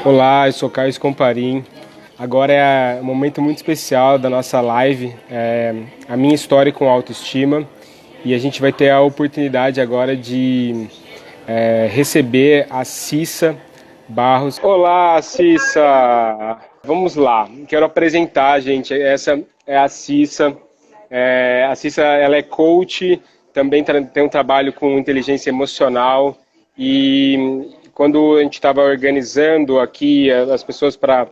Olá, eu sou Carlos Comparim. Agora é um momento muito especial da nossa live, a minha história com autoestima. E a gente vai ter a oportunidade agora de receber a Cissa Barros. Olá, Cissa! Vamos lá, quero apresentar, gente. Essa é a Cissa. A Cissa, ela é coach, também tem um trabalho com inteligência emocional. E quando a gente estava organizando aqui as pessoas para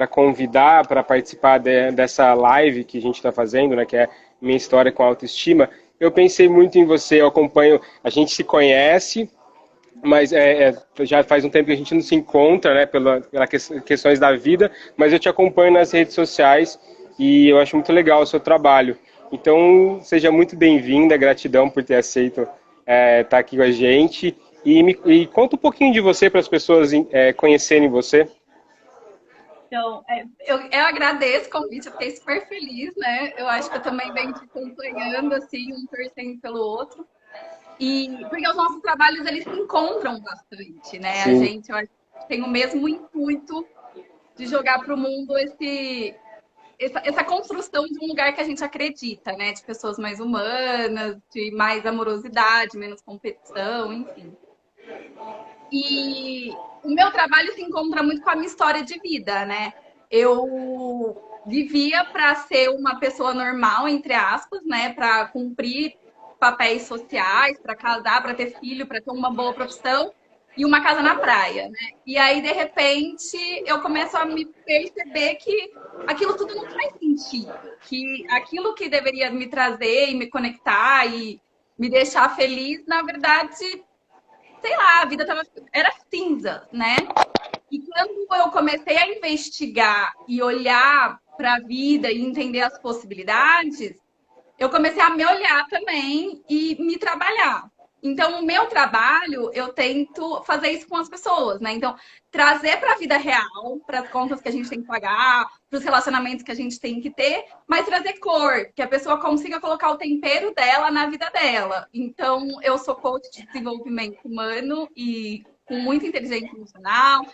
convidar para participar dessa live que a gente está fazendo, né, que é minha história com autoestima, eu pensei muito em você. Eu acompanho, a gente se conhece, mas já faz um tempo que a gente não se encontra, né, pelas questões da vida, mas eu te acompanho nas redes sociais e eu acho muito legal o seu trabalho. Então, seja muito bem-vinda, gratidão por ter aceito estar aqui com a gente. E conta um pouquinho de você para as pessoas conhecerem você. Então, eu agradeço o convite, eu fiquei super feliz, né? Eu acho que eu também venho te acompanhando, assim, um torcendo pelo outro. E porque os nossos trabalhos, eles se encontram bastante, né? A Sim, gente, eu acho que tem o mesmo intuito de jogar para o mundo essa construção de um lugar que a gente acredita, né? De pessoas mais humanas, de mais amorosidade, menos competição, enfim. E o meu trabalho se encontra muito com a minha história de vida, né? Eu vivia para ser uma pessoa normal, entre aspas, né? Para cumprir papéis sociais, para casar, para ter filho, para ter uma boa profissão e uma casa na praia, né? E aí, de repente, eu começo a me perceber que aquilo tudo não faz sentido, que aquilo que deveria me trazer e me conectar e me deixar feliz, na verdade, sei lá, a vida era cinza, né? E quando eu comecei a investigar e olhar para a vida e entender as possibilidades, eu comecei a me olhar também e me trabalhar. Então, o meu trabalho, eu tento fazer isso com as pessoas, né? Então, trazer para a vida real, para as contas que a gente tem que pagar, para os relacionamentos que a gente tem que ter, mas trazer cor, que a pessoa consiga colocar o tempero dela na vida dela. Então, eu sou coach de desenvolvimento humano e com muita inteligência emocional,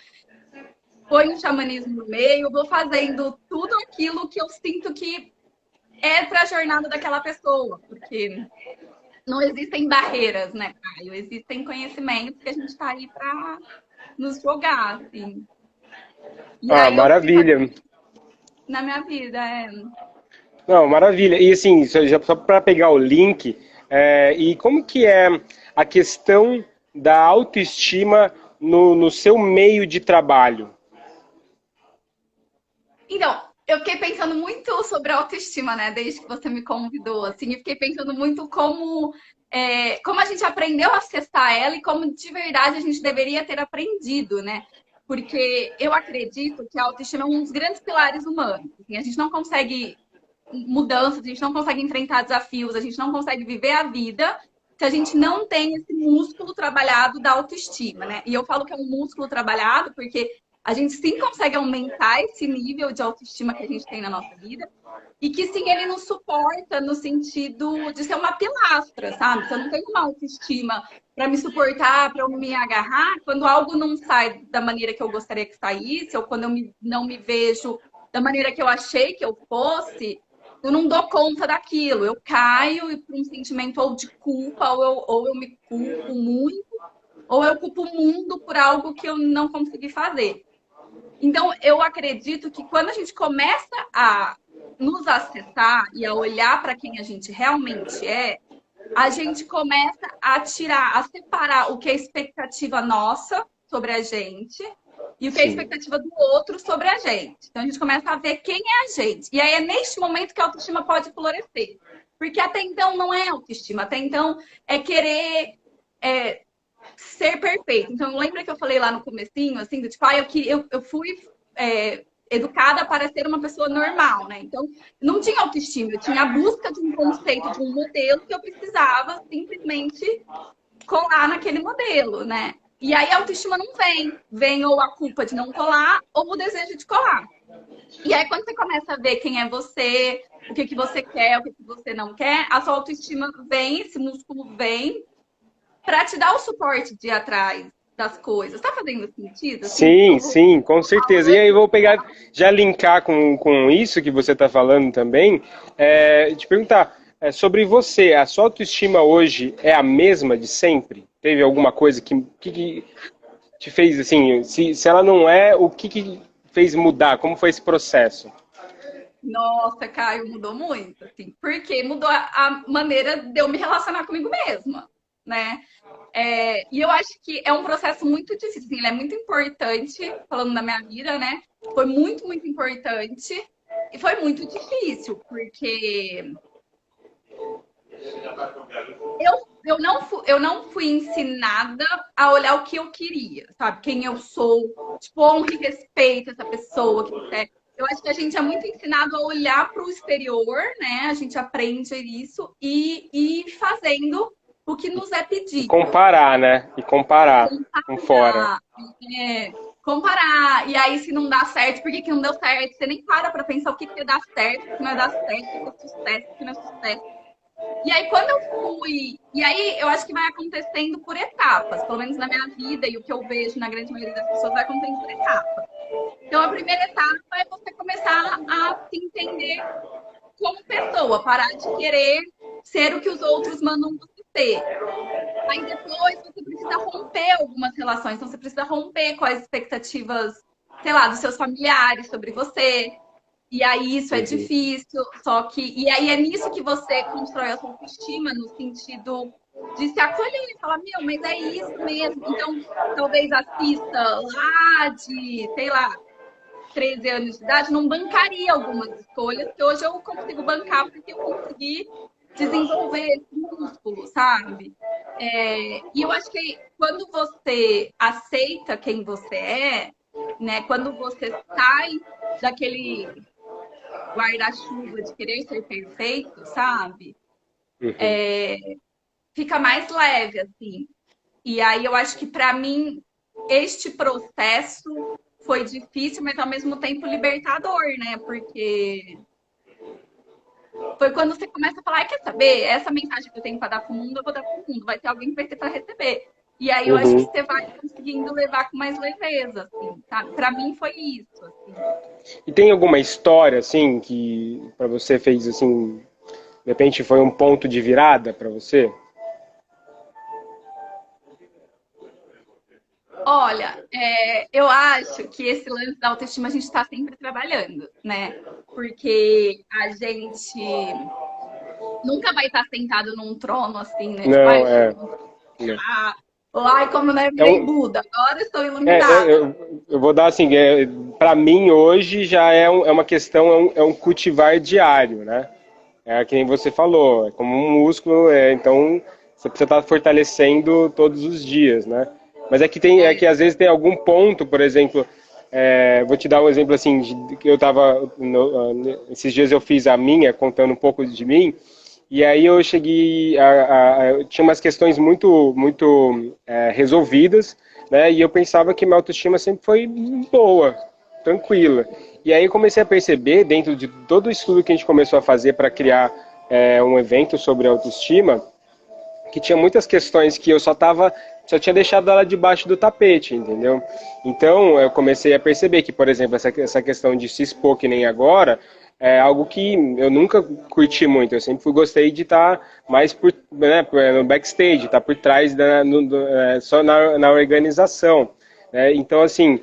ponho o xamanismo no meio, vou fazendo tudo aquilo que eu sinto que é para a jornada daquela pessoa, porque não existem barreiras, né, Caio? Existem conhecimentos que a gente está aí para nos jogar, assim. E ah, aí eu fui fazer maravilha. na minha vida. Não, maravilha. E assim, só para pegar o link, e como que é a questão da autoestima no seu meio de trabalho? Então, eu fiquei pensando muito sobre a autoestima, né? Desde que você me convidou, assim, e fiquei pensando muito como a gente aprendeu a acessar ela e como de verdade a gente deveria ter aprendido, né? Porque eu acredito que a autoestima é um dos grandes pilares humanos. Assim, a gente não consegue mudanças, a gente não consegue enfrentar desafios, a gente não consegue viver a vida se a gente não tem esse músculo trabalhado da autoestima, né? E eu falo que é um músculo trabalhado porque a gente sim consegue aumentar esse nível de autoestima que a gente tem na nossa vida e que sim ele nos suporta no sentido de ser uma pilastra, sabe? Se eu não tenho uma autoestima para me suportar, para eu me agarrar, quando algo não sai da maneira que eu gostaria que saísse, ou quando não me vejo da maneira que eu achei que eu fosse, eu não dou conta daquilo. Eu caio para um sentimento ou de culpa, ou eu me culpo muito, ou eu culpo o mundo por algo que eu não consegui fazer. Então, eu acredito que quando a gente começa a nos acessar e a olhar para quem a gente realmente é, a gente começa a tirar, a separar o que é expectativa nossa sobre a gente e o que é Sim. expectativa do outro sobre a gente. Então a gente começa a ver quem é a gente. E aí é neste momento que a autoestima pode florescer. Porque até então não é autoestima, até então é querer é, ser perfeito. Então lembra que eu falei lá no comecinho, assim, do tipo, eu fui educada para ser uma pessoa normal, né? Então, não tinha autoestima, eu tinha a busca de um conceito, de um modelo que eu precisava simplesmente colar naquele modelo, né? E aí a autoestima não vem. Vem ou a culpa de não colar ou o desejo de colar. E aí quando você começa a ver quem é você, o que você quer, o que você não quer, a sua autoestima vem, esse músculo vem para te dar o suporte de ir atrás das coisas. Tá fazendo sentido? Sim, sim, com certeza. E aí eu vou pegar, já linkar com isso que você está falando também, te perguntar sobre você, a sua autoestima hoje é a mesma de sempre? Teve alguma coisa que te fez assim, se ela não é, o que fez mudar? Como foi esse processo? Nossa, Caio, mudou muito, assim, porque mudou a maneira de eu me relacionar comigo mesma, né? E eu acho que é um processo muito difícil, assim, ele é muito importante, falando da minha vida, né? Foi muito, muito importante e foi muito difícil, porque eu não fui ensinada a olhar o que eu queria, sabe? Quem eu sou, tipo, honra e respeito essa pessoa que você é. Eu acho que a gente é muito ensinado a olhar para o exterior, né? A gente aprende isso e ir fazendo o que nos é E pedido. comparar, né? E comparar com fora. É, comparar. E aí, se não dá certo, por que, que não deu certo? Você nem para pensar o que, que dá certo, o que não dá certo, o que é sucesso, o que não é sucesso. E aí, quando eu fui. E aí, eu acho que vai acontecendo por etapas, pelo menos na minha vida, e o que eu vejo na grande maioria das pessoas vai acontecendo por etapas. Então, a primeira etapa é você começar a se entender como pessoa, parar de querer ser o que os outros mandam você ser. Aí depois você precisa romper algumas relações, então você precisa romper com as expectativas, sei lá, dos seus familiares sobre você. E aí isso é Uhum. difícil, só que. E aí é nisso que você constrói a sua autoestima, no sentido de se acolher e falar, meu, mas é isso mesmo. Então, talvez assista lá de, sei lá, 13 anos de idade, não bancaria algumas escolhas que hoje eu consigo bancar porque eu consegui desenvolver esse músculo, sabe? E eu acho que quando você aceita quem você é, né? Quando você sai daquele guarda-chuva de querer ser perfeito, sabe? Uhum. Fica mais leve, assim. E aí eu acho que para mim este processo foi difícil, mas ao mesmo tempo libertador, né? Porque foi quando você começa a falar, quer saber? Essa mensagem que eu tenho para dar para o mundo, eu vou dar para o mundo. Vai ter alguém que vai ter para receber. E aí eu acho que Uhum. você vai conseguindo levar com mais leveza, assim, sabe? Para mim foi isso, assim. E tem alguma história assim que para você fez assim, de repente foi um ponto de virada para você? Olha, eu acho que esse lance da autoestima a gente está sempre trabalhando, né? Porque a gente nunca vai estar sentado num trono assim, né? Tipo, ai, Não, eu cheguei num trono. Ah, ou ai, como né, é virei um, Buda, agora estou é, é, iluminada. eu vou dar assim, para mim hoje já é uma questão, é um cultivar diário, né? É que nem você falou, é como um músculo, então você precisa estar fortalecendo todos os dias, né? Mas é que às vezes tem algum ponto, por exemplo, vou te dar um exemplo assim, que eu estava, esses dias eu fiz a minha, contando um pouco de mim, e aí eu cheguei, eu tinha umas questões muito resolvidas, né? E eu pensava que minha autoestima sempre foi boa, tranquila. E aí eu comecei a perceber, dentro de todo o estudo que a gente começou a fazer para criar um evento sobre autoestima, que tinha muitas questões que eu só tinha deixado ela debaixo do tapete, entendeu? Então eu comecei a perceber que, por exemplo, essa questão de se expor que nem agora é algo que eu nunca curti muito. Eu sempre gostei de estar mais né, no backstage, estar por trás só na organização, né? Então assim,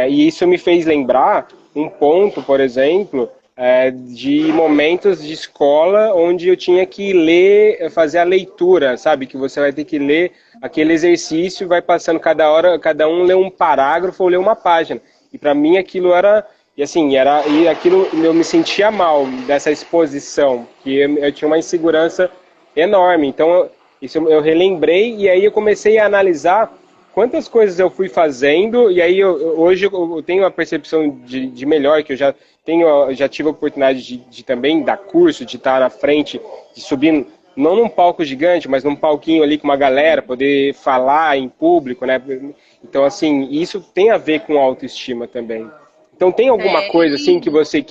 e isso me fez lembrar um ponto, por exemplo, de momentos de escola onde eu tinha que ler, fazer a leitura, sabe? Que você vai ter que ler aquele exercício, vai passando cada hora, cada um lê um parágrafo ou lê uma página. E para mim aquilo era, e aquilo eu me sentia mal dessa exposição, que eu tinha uma insegurança enorme. Então isso eu relembrei e aí eu comecei a analisar quantas coisas eu fui fazendo, e aí hoje eu tenho uma percepção de melhor, que já tive a oportunidade de também dar curso, de estar na frente, de subir, não num palco gigante, mas num palquinho ali com uma galera, poder falar em público, né? Então, assim, isso tem a ver com autoestima também. Então, tem alguma coisa, assim, que Tem. você,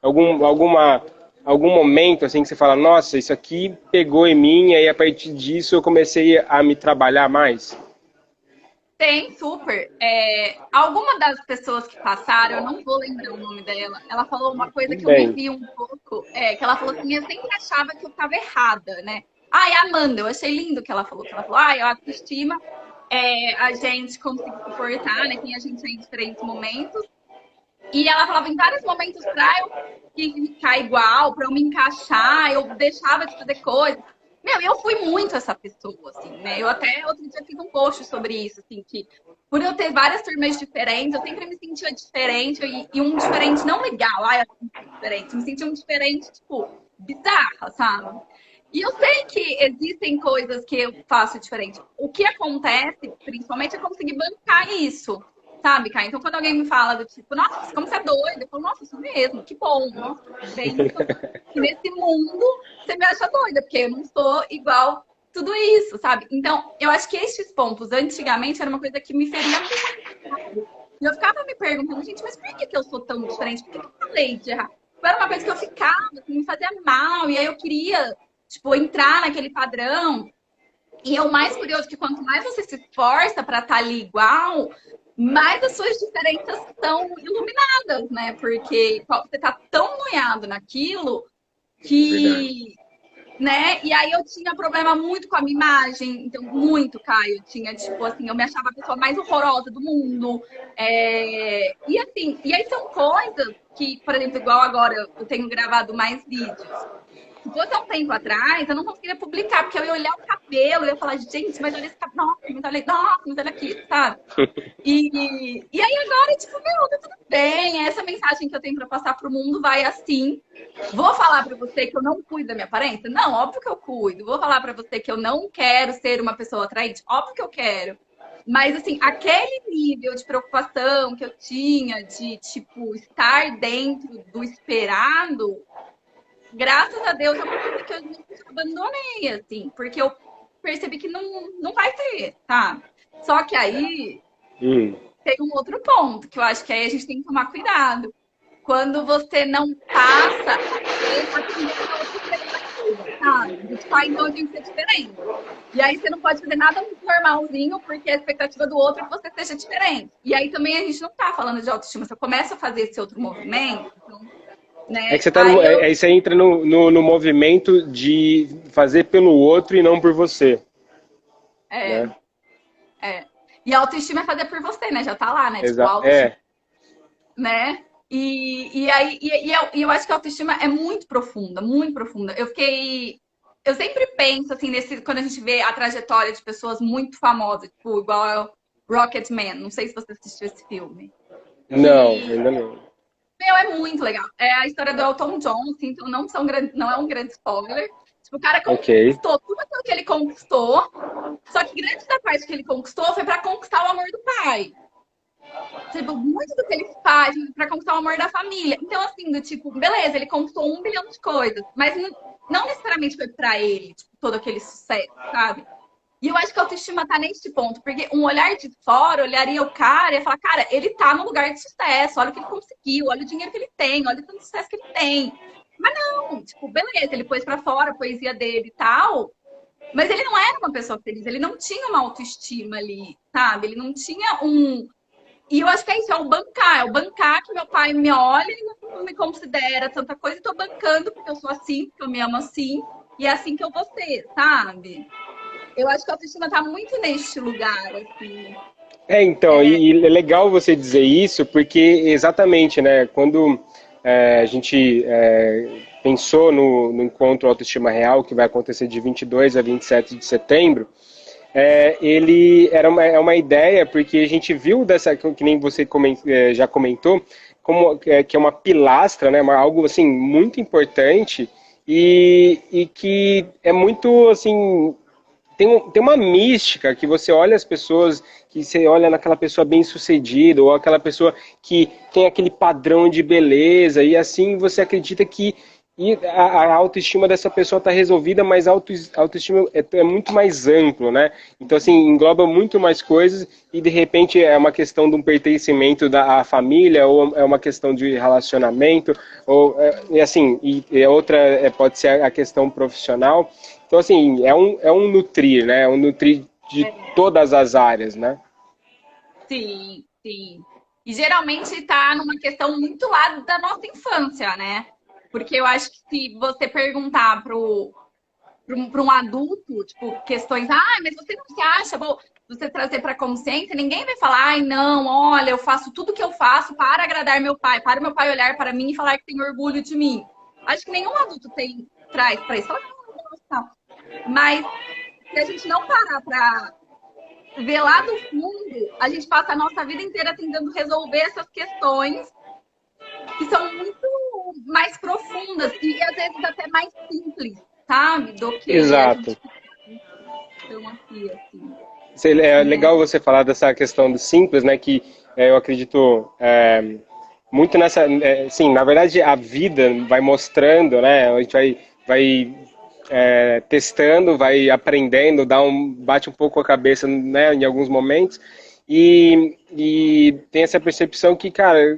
algum momento, assim, que você fala, nossa, isso aqui pegou em mim, e aí a partir disso eu comecei a me trabalhar mais? Tem, super. Alguma das pessoas que passaram, eu não vou lembrar o nome dela, ela falou uma coisa Tudo que eu me bem. vi um pouco, que ela falou assim, eu sempre achava que eu estava errada, né? Ai, Amanda, eu achei lindo o que ela falou. Que ela falou, ai, a autoestima a gente conseguir suportar, né? Quem a gente é em diferentes momentos. E ela falava em vários momentos pra eu ficar igual, pra eu me encaixar, eu deixava de fazer coisas. Meu, eu fui muito essa pessoa, assim, né? Eu até outro dia fiz um post sobre isso, assim, que por eu ter várias turmas diferentes, eu sempre me sentia diferente e um diferente não legal, ai, eu diferente, me sentia um diferente, tipo, bizarra, sabe? E eu sei que existem coisas que eu faço diferente. O que acontece, principalmente, é conseguir bancar isso. Sabe, Kai? Então, quando alguém me fala do tipo, nossa, como você é doida? Eu falo, nossa, isso mesmo, que bom, nossa, que bênção. E nesse mundo, você me acha doida, porque eu não sou igual tudo isso, sabe? Então, eu acho que esses pontos, antigamente, era uma coisa que me feria muito. E eu ficava me perguntando, gente, mas por que eu sou tão diferente? Por que eu falei de errado? Era uma coisa que eu ficava, que me fazia mal, e aí eu queria, tipo, entrar naquele padrão. E é o mais curioso que quanto mais você se esforça para estar ali igual, mais as suas diferenças são iluminadas, né? Porque você tá tão noiado naquilo Verdade. que, né? E aí eu tinha problema muito com a minha imagem, então muito, Caio. Eu tinha, tipo assim, eu me achava a pessoa mais horrorosa do mundo. E assim, e aí são coisas que, por exemplo, igual agora eu tenho gravado mais vídeos. Se fosse há um tempo atrás, eu não conseguiria publicar, porque eu ia olhar o cabelo e ia falar, gente, mas olha esse cabelo, nossa, mas olha aqui, sabe? E aí agora, tipo, meu, tá tudo bem, essa mensagem que eu tenho para passar pro mundo vai assim. Vou falar para você que eu não cuido da minha aparência? Não, óbvio que eu cuido. Vou falar para você que eu não quero ser uma pessoa atraente? Óbvio que eu quero. Mas, assim, aquele nível de preocupação que eu tinha de, tipo, estar dentro do esperado, graças a Deus é uma coisa que eu nunca abandonei, assim, porque eu percebi que não vai ter, tá? Só que aí Hum. tem um outro ponto, que eu acho que aí a gente tem que tomar cuidado. Quando você não passa a ter a tendência outra expectativa, sabe? De tipo, então eu tenho que ser diferente. E aí você não pode fazer nada muito normalzinho, porque a expectativa do outro é que você seja diferente. E aí também a gente não tá falando de autoestima. Você começa a fazer esse outro movimento, então, É que né? você tá no, aí você entra no movimento de fazer pelo outro e não por você, É, né? é. E a autoestima é fazer por você, né? Já tá lá, né? Tipo, autoestima, É, né? E eu acho que a autoestima é muito profunda, muito profunda. Eu sempre penso assim quando a gente vê a trajetória de pessoas muito famosas, tipo, igual Rocketman, não sei se você assistiu esse filme. não, Que, ainda não. meu, é muito legal. É a história do Elton John, assim, então não é um grande spoiler. Tipo, o cara Ok. conquistou tudo aquilo que ele conquistou, só que grande da parte que ele conquistou foi para conquistar o amor do pai. Tipo, muito do que ele faz para conquistar o amor da família. Então, assim, do tipo, beleza, ele conquistou 1 bilhão de coisas, mas não necessariamente foi para ele, tipo, todo aquele sucesso, sabe? E eu acho que a autoestima tá nesse ponto, porque um olhar de fora olharia o cara e ia falar, cara, ele tá no lugar de sucesso, olha o que ele conseguiu, olha o dinheiro que ele tem, olha o tanto sucesso que ele tem. Mas não, tipo, beleza, ele pôs pra fora a poesia dele e tal, mas ele não era uma pessoa feliz, ele não tinha uma autoestima ali, sabe? Ele não tinha um. E eu acho que é isso, é o bancar que meu pai me olha e não me considera tanta coisa, e tô bancando porque eu sou assim, porque eu me amo assim, e é assim que eu vou ser, sabe? Eu acho que a autoestima tá muito neste lugar, assim. Então, e é legal você dizer isso, porque exatamente, né, quando a gente pensou no encontro Autoestima Real, que vai acontecer de 22 a 27 de setembro, ele era uma ideia, porque a gente viu dessa, que nem você já comentou, como que é uma pilastra, né, algo assim muito importante e que é muito assim tem uma mística que você olha as pessoas, que você olha naquela pessoa bem-sucedida, ou aquela pessoa que tem aquele padrão de beleza, e assim você acredita que a autoestima dessa pessoa está resolvida, mas a autoestima é muito mais amplo, né? Então, assim, engloba muito mais coisas e, de repente, é uma questão de um pertencimento da família, ou é uma questão de relacionamento, ou, e assim, e outra pode ser a questão profissional. Então, assim, é um nutrir, né? É um nutrir de todas as áreas, né? Sim, sim. E geralmente tá numa questão muito lá da nossa infância, né? Porque eu acho que se você perguntar para um adulto, tipo, questões, mas você não se acha bom, você trazer para a consciência, ninguém vai falar, ai, não, olha, eu faço tudo que eu faço para agradar meu pai, para o meu pai olhar para mim e falar que tem orgulho de mim. Acho que nenhum adulto traz para isso. Fala, não, não. Mas se a gente não parar para ver lá do fundo, a gente passa a nossa vida inteira tentando resolver essas questões que são muito mais profundas e às vezes até mais simples, sabe? Do que a Exato. gente então aqui, assim. É Né? legal você falar dessa questão do simples, né? Que eu acredito muito nessa. Sim, na verdade a vida vai mostrando, né? A gente vai testando, vai aprendendo, bate um pouco a cabeça, né? Em alguns momentos. E tem essa percepção que, cara,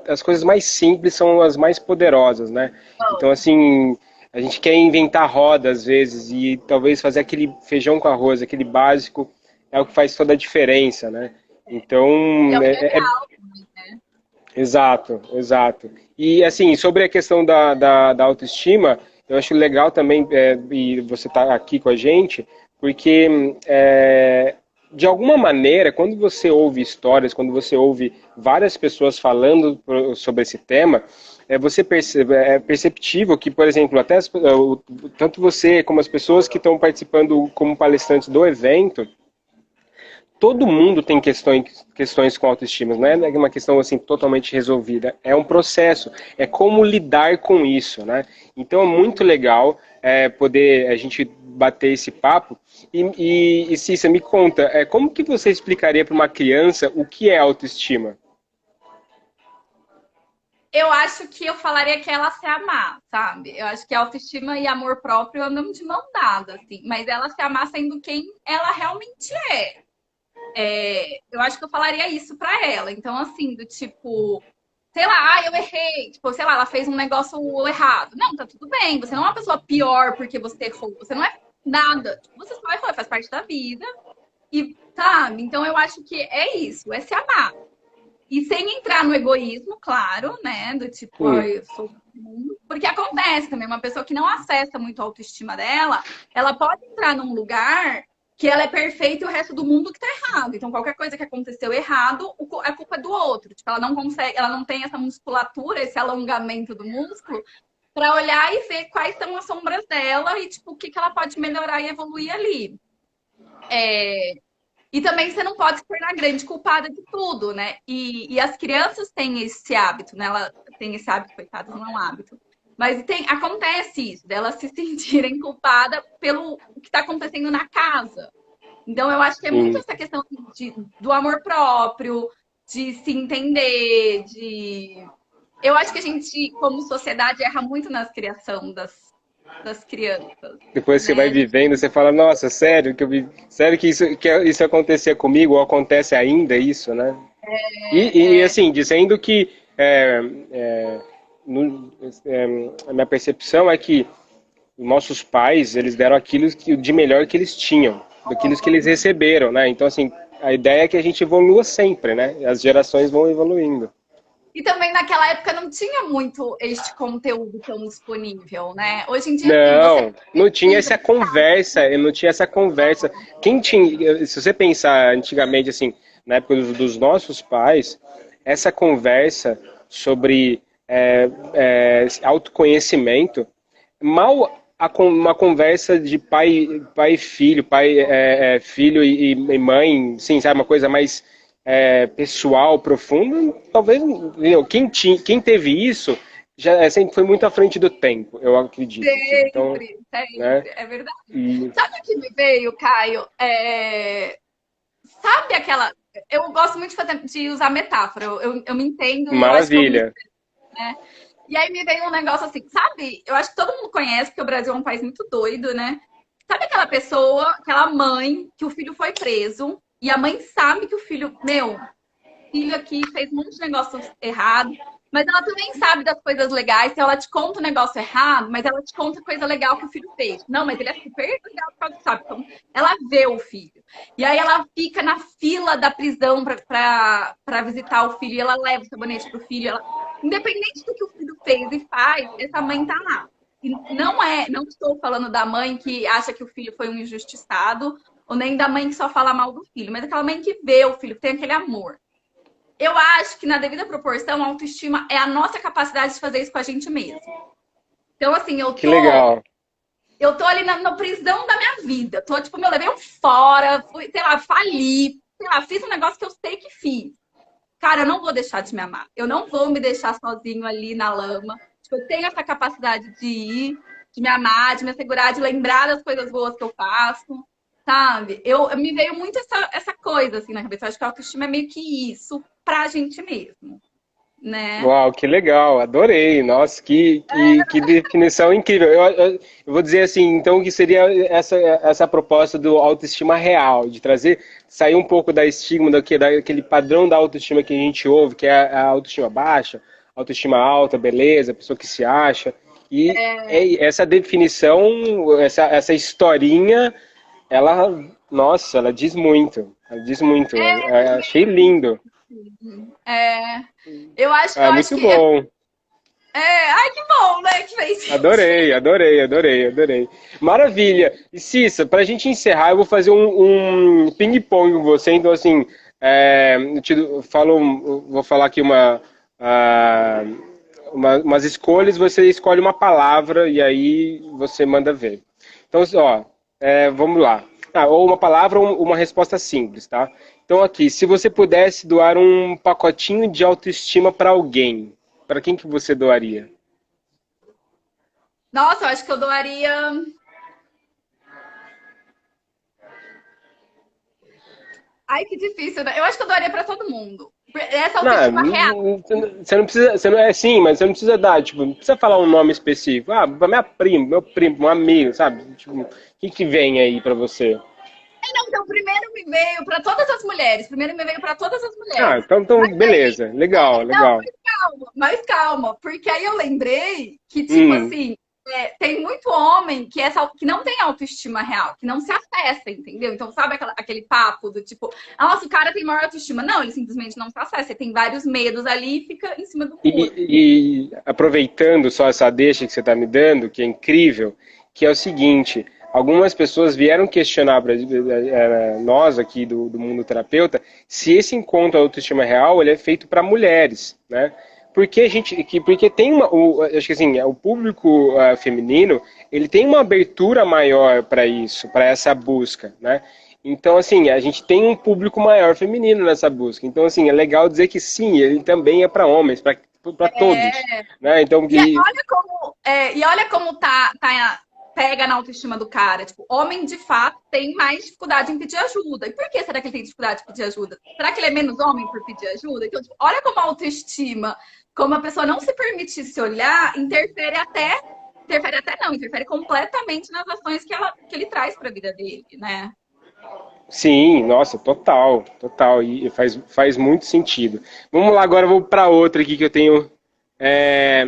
as coisas mais simples são as mais poderosas, né? Então, assim, a gente quer inventar roda às vezes e talvez fazer aquele feijão com arroz, aquele básico, é o que faz toda a diferença, né? Então, E é o que é é real, né? exato, exato. E assim, sobre a questão da autoestima, eu acho legal também, e você estar aqui com a gente, porque de alguma maneira, quando você ouve histórias, quando você ouve várias pessoas falando sobre esse tema, é perceptível que, por exemplo, tanto você como as pessoas que estão participando como palestrantes do evento, todo mundo tem questões com autoestima, não é uma questão assim totalmente resolvida, é um processo, é como lidar com isso, né? Então é muito legal poder a gente bater esse papo. E Cissa, me conta, como que você explicaria para uma criança o que é autoestima? Eu acho que eu falaria que ela se amar, sabe? Eu acho que autoestima e amor próprio andam de mão dada, assim. Mas ela se amar sendo quem ela realmente é. Eu acho que eu falaria isso pra ela. Então, assim, do tipo, sei lá, eu errei. Tipo, sei lá, ela fez um negócio errado. Não, tá tudo bem. Você não é uma pessoa pior porque você errou. Você não é nada. Tipo, você só errou, faz parte da vida. E, sabe? Então, eu acho que é isso, é se amar. E sem entrar no egoísmo, claro, né? Do tipo, eu sou do mundo. Porque acontece também, uma pessoa que não acessa muito a autoestima dela, ela pode entrar num lugar que ela é perfeita e o resto do mundo que tá errado. Então, qualquer coisa que aconteceu errado, a culpa é do outro. Tipo, ela não consegue, ela não tem essa musculatura, esse alongamento do músculo, para olhar e ver quais são as sombras dela e, tipo, o que ela pode melhorar e evoluir ali. E também você não pode se tornar grande culpada de tudo, né? E as crianças têm esse hábito, né? Ela tem esse hábito, coitadas, não é um hábito. Mas acontece isso, delas se sentirem culpadas pelo que está acontecendo na casa. Então, eu acho que é muito Sim. essa questão do amor próprio, de se entender, de. Eu acho que a gente, como sociedade, erra muito na criação das crianças, Depois que você vai né? vivendo, você fala, nossa, sério sério que isso acontecia comigo, ou acontece ainda isso, né? E assim, dizendo que no- a minha percepção é que nossos pais, eles deram de melhor que eles tinham, daquilo que eles receberam, né? Então, assim, a ideia é que a gente evolua sempre, né? As gerações vão evoluindo. E também naquela época não tinha muito este conteúdo tão disponível, né? Hoje em dia, sim, você Não, não tinha essa conversa, eu não tinha essa conversa. Quem tinha, se você pensar antigamente, assim, na época dos nossos pais, essa conversa sobre autoconhecimento, mal uma conversa de pai e filho, filho e mãe, sim, sabe, uma coisa mais pessoal, profunda, talvez, entendeu? Quem teve isso já sempre foi muito à frente do tempo, eu acredito, assim. Então, sempre, né? sempre, é verdade. E Sabe o que me veio, Caio? Sabe aquela. Eu gosto muito de usar metáfora, eu me entendo e eu acho que eu me. maravilha. Né? E aí me veio um negócio assim, sabe? Eu acho que todo mundo conhece, porque o Brasil é um país muito doido, né? Sabe aquela pessoa, aquela mãe, que o filho foi preso, e a mãe sabe que o filho, meu, filho aqui fez um monte de negócio errado. Mas ela também sabe das coisas legais. Se ela te conta um negócio errado, mas ela te conta coisa legal que o filho fez. Não, mas ele é super legal por causa disso, sabe? Então, ela vê o filho. E aí ela fica na fila da prisão pra visitar o filho. E ela leva o sabonete pro filho. Independente do que o filho fez e faz, essa mãe tá lá. E não estou falando da mãe que acha que o filho foi um injustiçado, ou nem da mãe que só fala mal do filho, mas aquela mãe que vê o filho, que tem aquele amor. Eu acho que, na devida proporção, a autoestima é a nossa capacidade de fazer isso com a gente mesmo. Então, assim, Que legal. eu tô ali na prisão da minha vida. Tô, tipo, eu levei um fora, fui, sei lá, fali, sei lá, fiz um negócio que eu sei que fiz. Cara, eu não vou deixar de me amar. Eu não vou me deixar sozinho ali na lama. Tipo, eu tenho essa capacidade de ir, de me amar, de me assegurar, de lembrar das coisas boas que eu faço, sabe? Me veio muito essa coisa, assim, na cabeça. Eu acho que a autoestima é meio que isso pra gente mesmo, né? Uau, que legal, adorei. Nossa, que definição incrível. Eu vou dizer assim, então, que seria essa proposta do autoestima real, de trazer, sair um pouco da estigma, daquele padrão da autoestima que a gente ouve, que é a autoestima baixa, autoestima alta, beleza, pessoa que se acha. E essa definição, essa historinha, ela, nossa, ela diz muito. Ela diz muito. Achei lindo. É, eu Ah, acho muito que bom. ai, que bom, né? Que fez Adorei, sentido. adorei, adorei, adorei. Maravilha. E Cissa, para a gente encerrar, eu vou fazer um ping-pong com você. Então, assim, eu vou falar aqui ah, umas escolhas, você escolhe uma palavra e aí você manda ver. Então, ó, vamos lá. Ou uma palavra ou uma resposta simples, tá? Então, aqui, se você pudesse doar um pacotinho de autoestima para alguém, para quem que você doaria? Nossa, eu acho que eu doaria. Ai, que difícil, né? Eu acho que eu doaria pra todo mundo. Essa Não, autoestima real. você não precisa, você não é assim, mas você não precisa dar, tipo, não precisa falar um nome específico. Ah, pra minha prima, meu primo, um amigo, sabe? Tipo, o que que vem aí pra você? Não, então, primeiro me veio pra todas as mulheres. Primeiro me veio pra todas as Ah, mulheres. então beleza, legal, Não, legal. mas calma, porque aí eu lembrei que, tipo Hum, assim, tem muito homem que não tem autoestima real, que não se acessa, entendeu? Então, sabe aquele papo do tipo, nossa, o cara tem maior autoestima. Não, ele simplesmente não se acessa. Ele tem vários medos ali e fica em cima do muro. e aproveitando só essa deixa que você está me dando, que é incrível, que é o seguinte, algumas pessoas vieram questionar nós aqui do mundo terapeuta se esse encontro autoestima real ele é feito para mulheres, né? Porque tem acho que assim, o público feminino ele tem uma abertura maior para isso, para essa busca, né? Então, assim, a gente tem um público maior feminino nessa busca. Então, assim, é legal dizer que sim, ele também é para homens, para todos, É, né? Então, e olha como pega na autoestima do cara. Tipo, homem de fato tem mais dificuldade em pedir ajuda. E por que será que ele tem dificuldade de pedir ajuda? Será que ele é menos homem por pedir ajuda? Então, tipo, olha como a autoestima, como a pessoa não se permitir se olhar, interfere completamente nas ações que ele traz para a vida dele, né? sim, nossa, total, total, e faz muito sentido. Vamos lá, agora eu vou para outra aqui que eu tenho. é,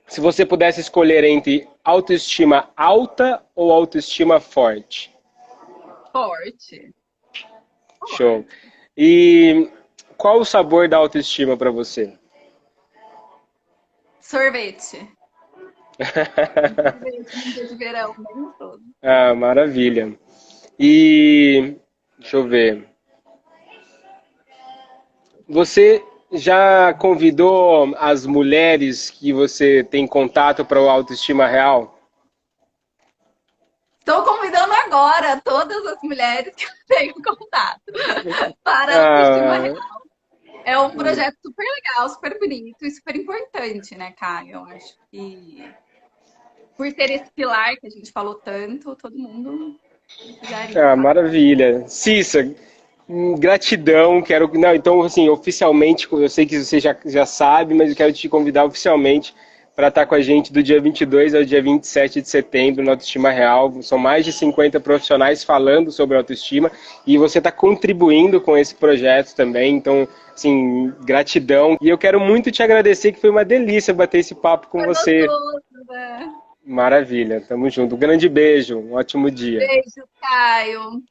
Se você pudesse escolher entre autoestima alta ou autoestima forte. Forte. Show. Forte. E qual o sabor da autoestima para você? Sorvete. Sorvete num dia de verão, bem gostoso. Ah, maravilha. E deixa eu ver. Você já convidou as mulheres que você tem contato para o autoestima real? Estou convidando agora todas as mulheres que eu tenho contato para a autoestima real. Ah, É um projeto super legal, super bonito e super importante, né, Caio? Eu acho que por ser esse pilar que a gente falou tanto, todo mundo precisaria estar. maravilha. Cissa, gratidão. Quero. Não, então, assim, oficialmente, eu sei que você já sabe, mas eu quero te convidar oficialmente para estar com a gente do dia 22 ao dia 27 de setembro no Autoestima Real. São mais de 50 profissionais falando sobre autoestima e você está contribuindo com esse projeto também. Então, assim, gratidão. E eu quero muito te agradecer, que foi uma delícia bater esse papo com Foi você. gostoso, né? Maravilha, tamo junto. Um grande beijo, um ótimo dia. Beijo, Caio.